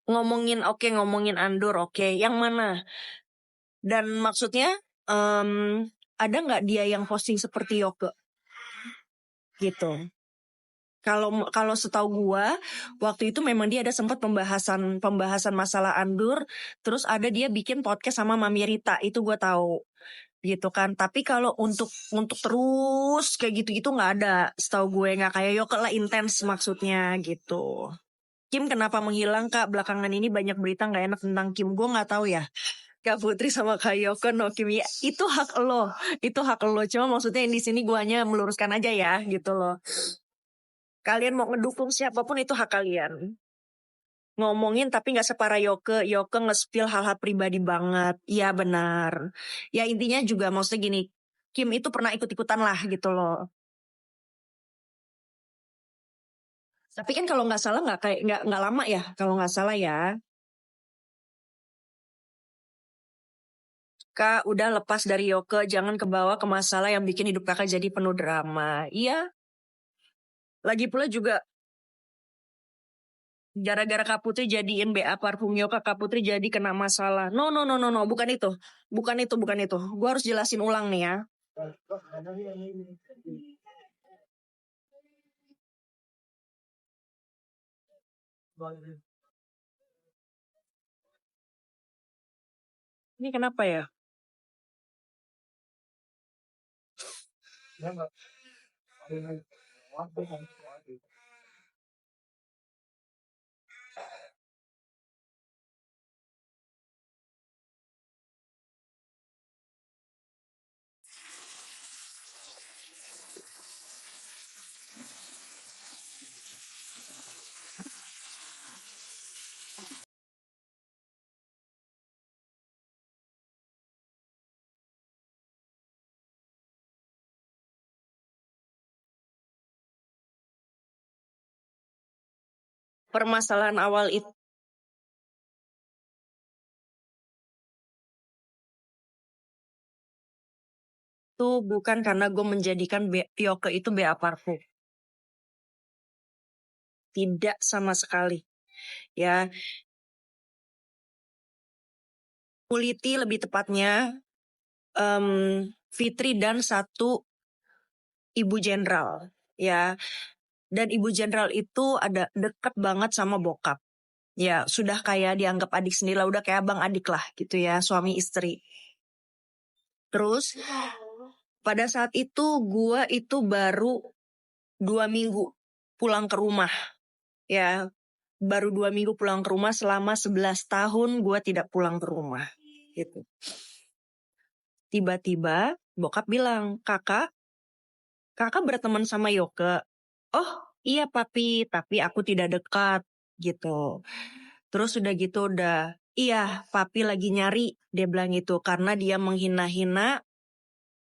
ngomongin Andur, oke. Yang mana? Dan maksudnya ada nggak dia yang posting seperti Yoke gitu? Kalau setahu gua waktu itu memang dia ada sempat pembahasan masalah Andur, terus ada dia bikin podcast sama Mami Rita, itu gua tahu gitu kan. Tapi kalau untuk terus kayak gitu-gitu nggak ada, setahu gue nggak kayak Yoke lah, intens maksudnya gitu. Kim kenapa menghilang Kak? Belakangan ini banyak berita nggak enak tentang Kim. Gue nggak tahu ya. Kak Putri sama Kak Yoko no Kim ya, itu hak lo. Cuma maksudnya di sini gue hanya meluruskan aja ya gitu loh. Kalian mau ngedukung siapapun itu hak kalian. Ngomongin tapi nggak separah Yoke nge-spill hal-hal pribadi banget. Iya benar. Ya intinya juga maksudnya gini, Kim itu pernah ikut-ikutan lah gitu loh. Tapi kan kalau nggak salah nggak lama ya kalau nggak salah ya. Kak, udah lepas dari Yoke, jangan kebawa ke masalah yang bikin hidup kakak jadi penuh drama. Iya. Lagi pula juga gara-gara Kak Putri jadiin BA parfum Yoke, Kak Putri jadi kena masalah. No, bukan itu. Bukan itu. Gue harus jelasin ulang nih ya. Ini kenapa ya? Permasalahan awal itu bukan karena gue menjadikan Yoke itu BA parfum. Tidak sama sekali. Ya. Kuliti lebih tepatnya Fitri dan satu Ibu Jenderal ya. Dan Ibu Jenderal itu ada deket banget sama bokap. Ya sudah kayak dianggap adik sendiri lah, udah kayak abang adik lah gitu ya, suami istri. Terus pada saat itu gue itu baru 2 minggu pulang ke rumah ya. Baru 2 minggu pulang ke rumah, selama 11 tahun gue tidak pulang ke rumah gitu. Tiba-tiba bokap bilang, kakak berteman sama Yoke. Oh iya papi, tapi aku tidak dekat gitu. Terus udah gitu iya papi lagi nyari, dia bilang gitu, karena dia menghina-hina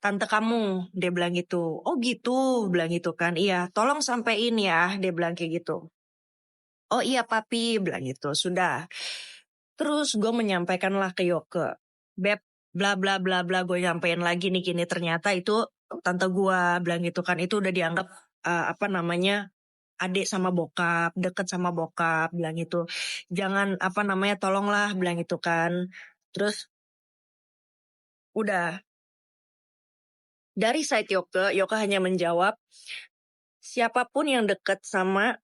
tante kamu, dia bilang gitu. Oh gitu, bilang gitu kan. Iya, tolong sampein ya, dia bilang kayak gitu. Oh iya papi, bilang gitu. Sudah. Terus gue menyampaikan lah ke Yoke, Beb, bla bla bla bla, gue nyampein lagi nih gini, ternyata itu tante gue bilang gitu kan, itu udah dianggap adik sama bokap, deket sama bokap, bilang gitu. Jangan tolonglah, bilang gitu kan. Terus udah dari side Yoke hanya menjawab, siapapun yang deket sama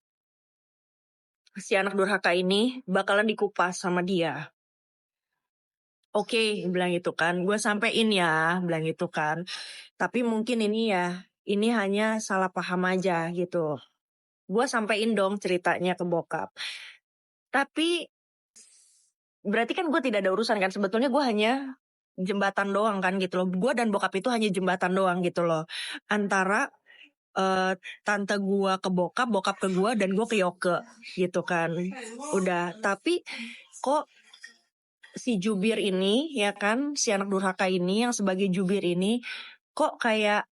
si anak durhaka ini bakalan dikupas sama dia. Oke, bilang gitu kan. Gue sampein ya, bilang gitu kan. Tapi mungkin ini hanya salah paham aja gitu. Gue sampein dong ceritanya ke bokap. Tapi berarti kan gue tidak ada urusan kan. Sebetulnya gue hanya jembatan doang kan gitu loh. Gue dan bokap itu hanya jembatan doang gitu loh. Antara tante gue ke bokap ke gue, dan gue ke Yoke gitu kan. Udah, tapi kok si jubir ini ya kan, si anak durhaka ini yang sebagai jubir ini kok kayak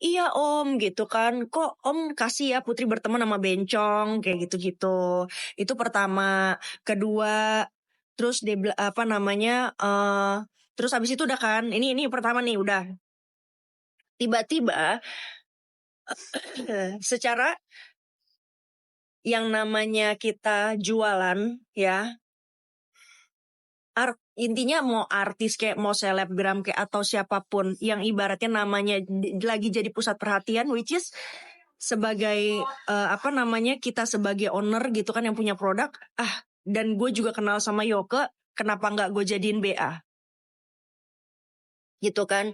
iya om gitu kan, kok om kasih ya Putri berteman sama bencong kayak gitu-gitu. Itu pertama. Kedua, terus dia terus abis itu udah kan, ini pertama nih udah. Tiba-tiba secara yang namanya kita jualan ya, intinya mau artis kayak mau selebgram kayak atau siapapun yang ibaratnya namanya lagi jadi pusat perhatian, which is sebagai kita sebagai owner gitu kan yang punya produk, dan gue juga kenal sama Yoke, kenapa nggak gue jadiin BA gitu kan,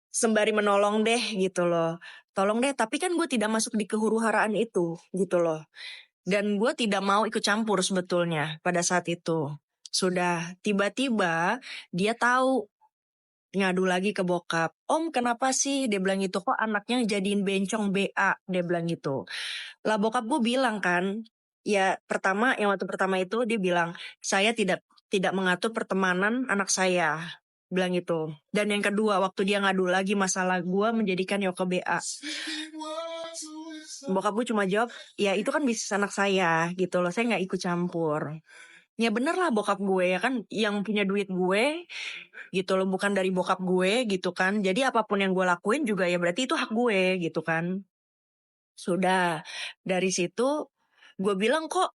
sembari menolong deh gitu loh, tolong deh, tapi kan gue tidak masuk di kehuru-haraan itu gitu loh, dan gue tidak mau ikut campur sebetulnya pada saat itu. Sudah tiba-tiba dia tahu, ngadu lagi ke bokap. Om kenapa sih, dia bilang gitu, kok anaknya jadiin bencong BA, dia bilang gitu. Lah bokap gue bilang kan, ya yang waktu pertama itu dia bilang, saya tidak mengatur pertemanan anak saya, bilang gitu. Dan yang kedua, waktu dia ngadu lagi masalah gue menjadikan Yoke BA, bokap gue cuma jawab, ya itu kan bisnis anak saya gitu loh, saya nggak ikut campur. Ya bener lah bokap gue ya kan yang punya duit gue gitu loh, bukan dari bokap gue gitu kan. Jadi apapun yang gue lakuin juga ya berarti itu hak gue gitu kan. Sudah dari situ gue bilang, kok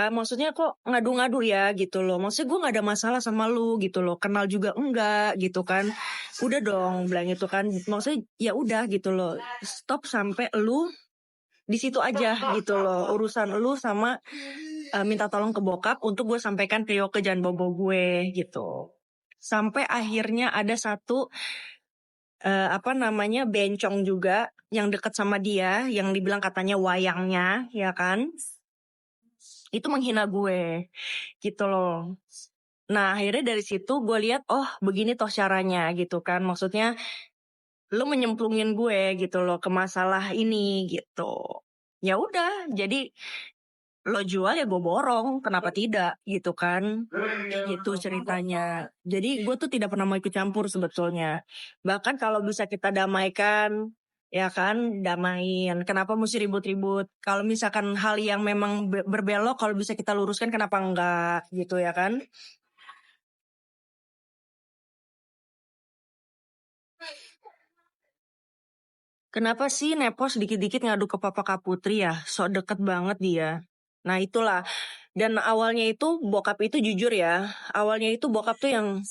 maksudnya kok ngadu-ngadu ya gitu loh, maksudnya gue gak ada masalah sama lu gitu loh, kenal juga enggak gitu kan, udah dong bilang itu kan, maksudnya ya udah gitu loh, stop sampai lu di situ aja gitu loh, urusan lu sama minta tolong ke bokap untuk gue sampaikan ke Yoke, jangan bobo gue gitu. Sampai akhirnya ada satu bencong juga yang deket sama dia, yang dibilang katanya wayangnya ya kan, itu menghina gue gitu loh. Nah akhirnya dari situ gue lihat, oh begini toh caranya gitu kan, maksudnya lu menyemplungin gue gitu loh ke masalah ini gitu. Ya udah, jadi lo jual ya gue borong, kenapa tidak gitu kan, gitu ceritanya. Jadi gue tuh tidak pernah mau ikut campur sebetulnya, bahkan kalau bisa kita damaikan ya kan, damain, kenapa mesti ribut-ribut, kalau misalkan hal yang memang berbelok kalau bisa kita luruskan kenapa enggak gitu ya kan. Kenapa sih Nepos dikit-dikit ngadu ke Papa Kaputri ya? Sok deket banget dia. Nah itulah. Dan awalnya itu bokap itu jujur ya. Awalnya itu bokap tuh yang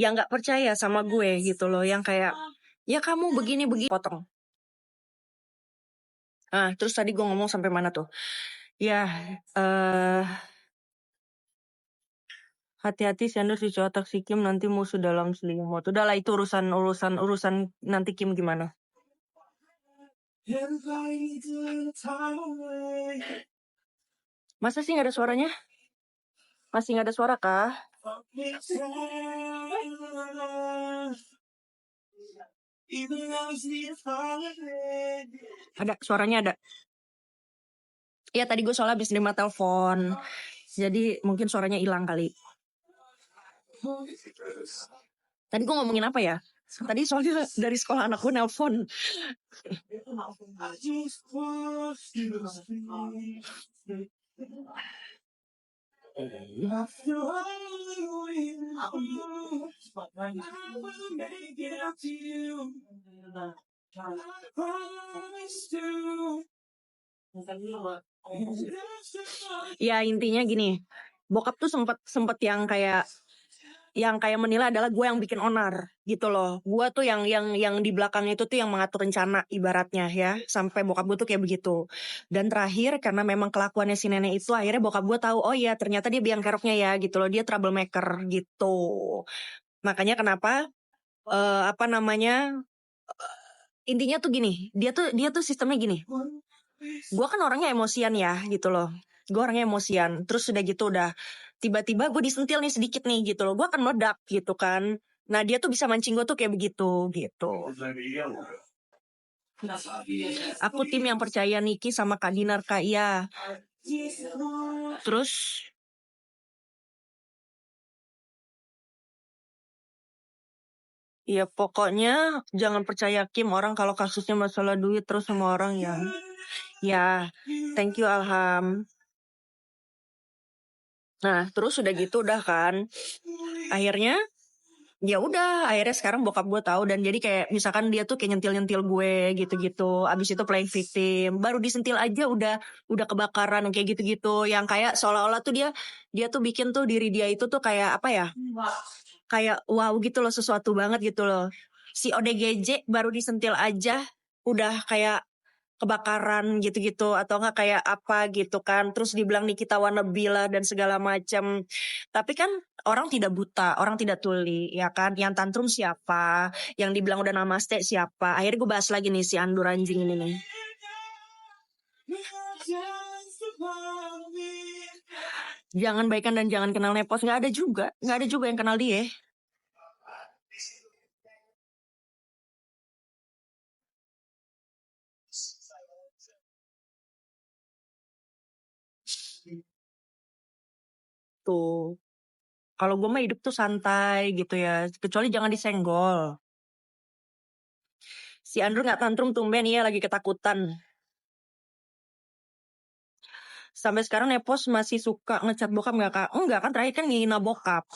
yang gak percaya sama gue gitu loh. Yang kayak, ya kamu begini-begini. Potong. Nah terus tadi gue ngomong sampai mana tuh? Ya, hati-hati sendok si cotak si Kim nanti musuh dalam selimut. Udahlah itu urusan nanti Kim gimana. Masa sih gak ada suaranya? Masih gak ada suara kah? Ada, suaranya ada. Ya tadi gue soalnya habis nerima telepon, jadi mungkin suaranya hilang kali. Tadi gue ngomongin apa ya? Tadi soalnya dari sekolah anak gue nelpon. Ya intinya gini, bokap tuh sempet yang kayak menilai adalah gue yang bikin onar gitu loh. Gue tuh yang di belakang itu tuh yang mengatur rencana ibaratnya ya, sampai bokap gue tuh kayak begitu. Dan terakhir karena memang kelakuannya si nenek itu, akhirnya bokap gue tahu, oh ya ternyata dia biang keroknya ya gitu loh, dia troublemaker gitu. Makanya kenapa intinya tuh gini, dia tuh sistemnya gini. Gue kan orangnya emosian ya gitu loh. Gue orangnya emosian. Terus udah gitu tiba-tiba gue disentil nih sedikit nih gitu loh. Gue akan meledak gitu kan. Nah dia tuh bisa mancing gue tuh kayak begitu gitu. Aku tim yang percaya Niki sama Kak Dinar Kak, iya. Terus ya pokoknya jangan percaya Kim, orang kalau kasusnya masalah duit terus sama orang ya. Ya, thank you Alham. Nah terus udah gitu kan, akhirnya Ya udah, akhirnya sekarang bokap gue tahu dan jadi kayak misalkan dia tuh kayak nyentil-nyentil gue gitu-gitu. Abis itu playing victim, baru disentil aja udah kebakaran kayak gitu-gitu. Yang kayak seolah-olah tuh dia tuh bikin tuh diri dia itu tuh kayak apa ya? Kayak wow gitu loh, sesuatu banget gitu loh. Si ODGJ baru disentil aja udah kayak kebakaran gitu-gitu atau enggak kayak apa gitu kan, terus dibilang Nikita wannabe lah dan segala macam. Tapi kan orang tidak buta, orang tidak tuli ya kan, yang tantrum siapa, yang dibilang udah namaste siapa. Akhirnya gue bahas lagi nih si Andur anjing ini nih. Jangan baikan dan jangan kenal Nepos, nggak ada juga yang kenal dia. Tuh, kalau gue mah hidup tuh santai gitu ya, kecuali jangan disenggol. Si Andrew nggak tantrum tumben, iya lagi ketakutan. Sampai sekarang Nepos masih suka ngechat bokap nggak kak? Enggak kan, terakhir kan ngehina bokap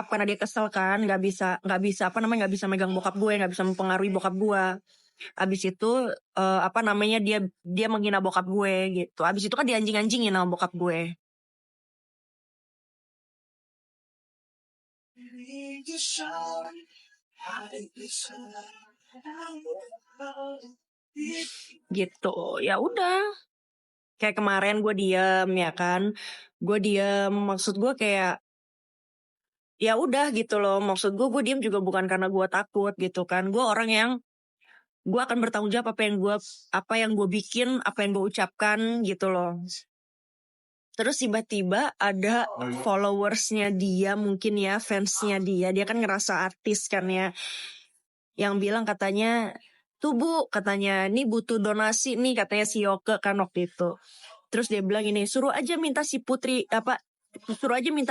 karena dia kesel kan, nggak bisa apa namanya, nggak bisa megang bokap gue, nggak bisa mempengaruhi bokap gue. Abis itu apa namanya, dia menghina bokap gue gitu. Abis itu kan dia anjing-anjingin sama bokap gue. Gitu. Ya udah. Kayak kemarin gue diam ya kan. Gue diam, maksud gue kayak ya udah gitu loh. Maksud gue diam juga bukan karena gue takut gitu kan. Gue orang yang gue akan bertanggung jawab apa yang gue bikin, apa yang gue ucapkan gitu loh. Terus tiba-tiba ada followersnya dia, mungkin ya fansnya dia kan ngerasa artis kan ya, yang bilang katanya, tuh Bu, katanya ini butuh donasi nih, katanya si Yoke kan waktu itu. Terus dia bilang ini, suruh aja minta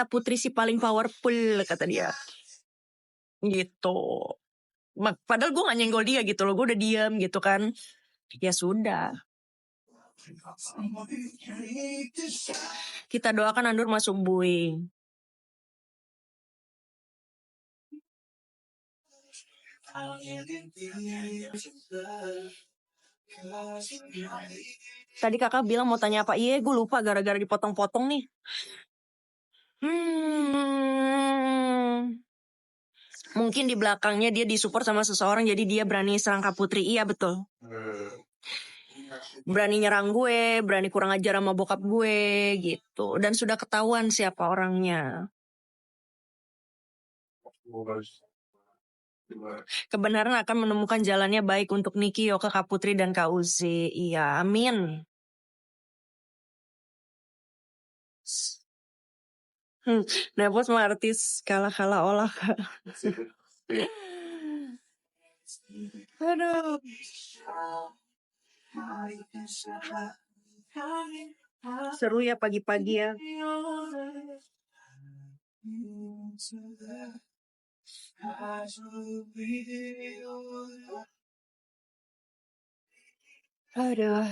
putri si paling powerful, kata dia. Gitu. Padahal gue gak nyenggol dia gitu loh, gue udah diam gitu kan. Ya sudah. Kita doakan Andur masuk bui. Tadi kakak bilang mau tanya apa? Iya, gue lupa gara-gara dipotong-potong nih. Mungkin di belakangnya dia disupport sama seseorang, jadi dia berani serang Kak Putri. Iya betul. Berani nyerang gue, berani kurang ajar sama bokap gue gitu. Dan sudah ketahuan siapa orangnya. Kebenaran akan menemukan jalannya baik untuk Niki, Yoka, Kak Putri, dan Kak Uzi. Iya, amin. Nepos mah artis kalah-kalah olah. Aduh. Seru ya pagi-pagi ya. Aduh.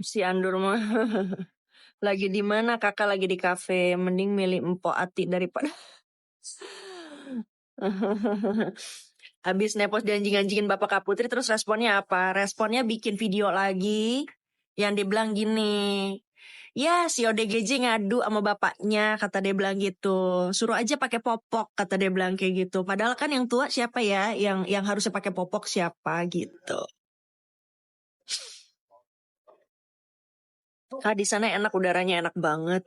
Si Andur mah lagi di mana? Kakak lagi di kafe. Mending milih Empo Ati daripada habis Nepos dianjing-anjingin Bapak Kak Putri, terus responnya apa? Responnya bikin video lagi yang dia bilang gini, ya si ODGJ ngadu sama bapaknya, kata dia bilang gitu. Suruh aja pakai popok, kata dia bilang kayak gitu. Padahal kan yang tua siapa ya? Yang harusnya pakai popok siapa gitu. Kak di sana enak, udaranya enak banget.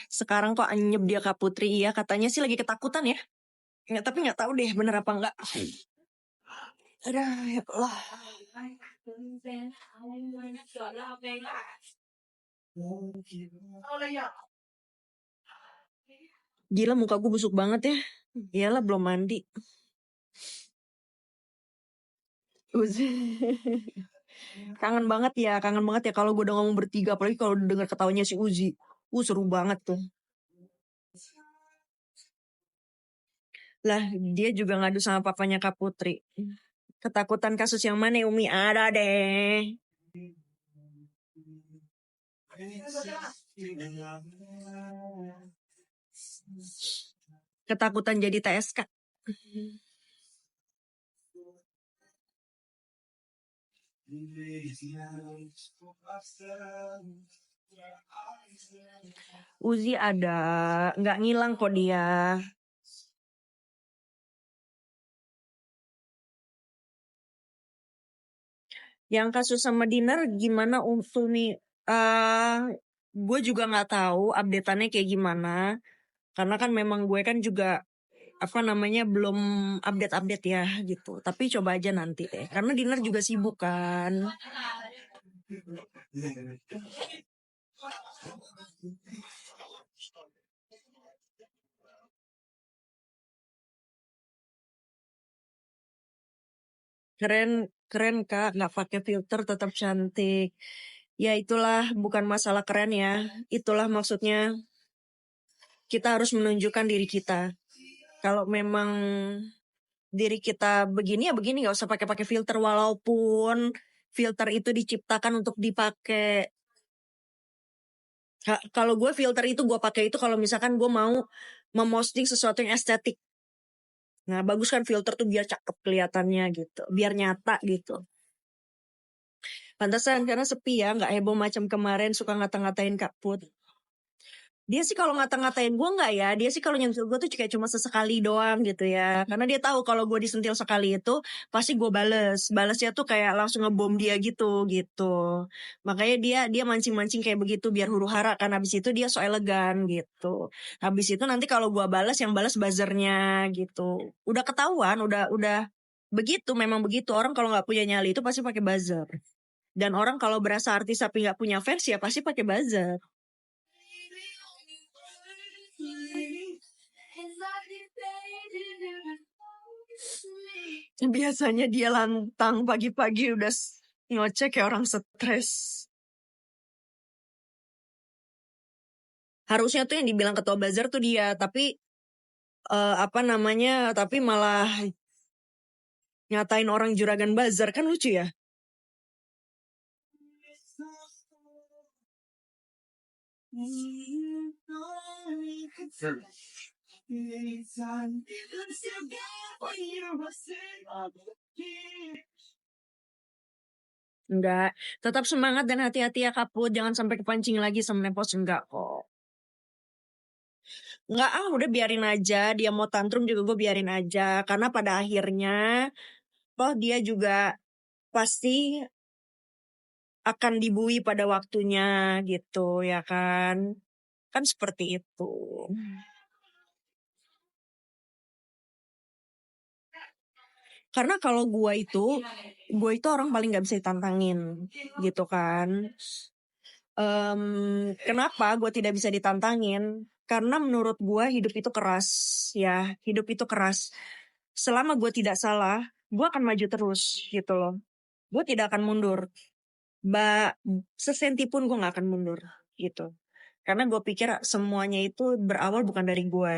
Sekarang kok anyep dia Kak Putri, ya katanya sih lagi ketakutan ya. Nggak, tapi nggak tahu deh bener apa enggak. Aduh ya Allah. Gila muka gue busuk banget ya. Iyalah belum mandi. Kangen banget ya kalau gue udah ngomong bertiga, apalagi kalau denger ketawanya si Uzi. Seru banget tuh. Lah, dia juga ngadu sama papanya Kak Putri. Ketakutan kasus yang mana, Umi? Ada deh. Ketakutan jadi TSK. Uzi ada, nggak ngilang kok dia. Yang kasus sama Dinar gimana Umi? Gue juga nggak tahu update-annya kayak gimana. Karena kan memang gue kan juga belum update ya gitu. Tapi coba aja nanti deh. Karena Dinar juga sibuk kan. Keren Kak, nggak pakai filter tetap cantik. Ya itulah bukan masalah keren ya. Itulah maksudnya kita harus menunjukkan diri kita. Kalau memang diri kita begini ya begini, nggak usah pakai filter walaupun filter itu diciptakan untuk dipakai. Kalau gue filter itu gue pakai itu kalau misalkan gue mau memosting sesuatu yang estetik. Nah bagus kan filter tuh biar cakep kelihatannya gitu, biar nyata gitu. Pantesan karena sepi ya, nggak heboh macam kemarin suka ngata-ngatain Kak Put. Dia sih kalau ngata-ngatain gue nggak ya, dia sih kalau nyentil gue tuh kayak cuma sesekali doang gitu ya. Karena dia tahu kalau gue disentil sekali itu pasti gue balesnya tuh kayak langsung ngebom dia gitu. Makanya dia mancing-mancing kayak begitu biar huru hara kan. Habis itu dia so elegan gitu. Habis itu nanti kalau gue balas yang balas buzzernya gitu. Udah ketahuan, udah begitu, memang begitu. Orang kalau nggak punya nyali itu pasti pakai buzzer. Dan orang kalau berasa artis tapi nggak punya fans ya pasti pakai buzzer. Biasanya dia lantang pagi-pagi udah ngoceh kayak orang stres. Harusnya tuh yang dibilang ketua buzzer tuh dia, tapi tapi malah nyatain orang juragan buzzer, kan lucu ya. Enggak, tetap semangat dan hati-hati ya Kak Put, jangan sampai kepancing lagi sama Nepos, enggak kok. Enggak udah biarin aja, dia mau tantrum juga gue biarin aja, karena pada akhirnya toh dia juga pasti akan dibui pada waktunya gitu ya kan. Kan seperti itu. Karena kalau gue itu orang paling gak bisa ditantangin gitu kan. Kenapa gue tidak bisa ditantangin? Karena menurut gue hidup itu keras ya. Hidup itu keras. Selama gue tidak salah, gue akan maju terus gitu loh. Gue tidak akan mundur. Sesenti pun gue gak akan mundur gitu. Karena gue pikir semuanya itu berawal bukan dari gue.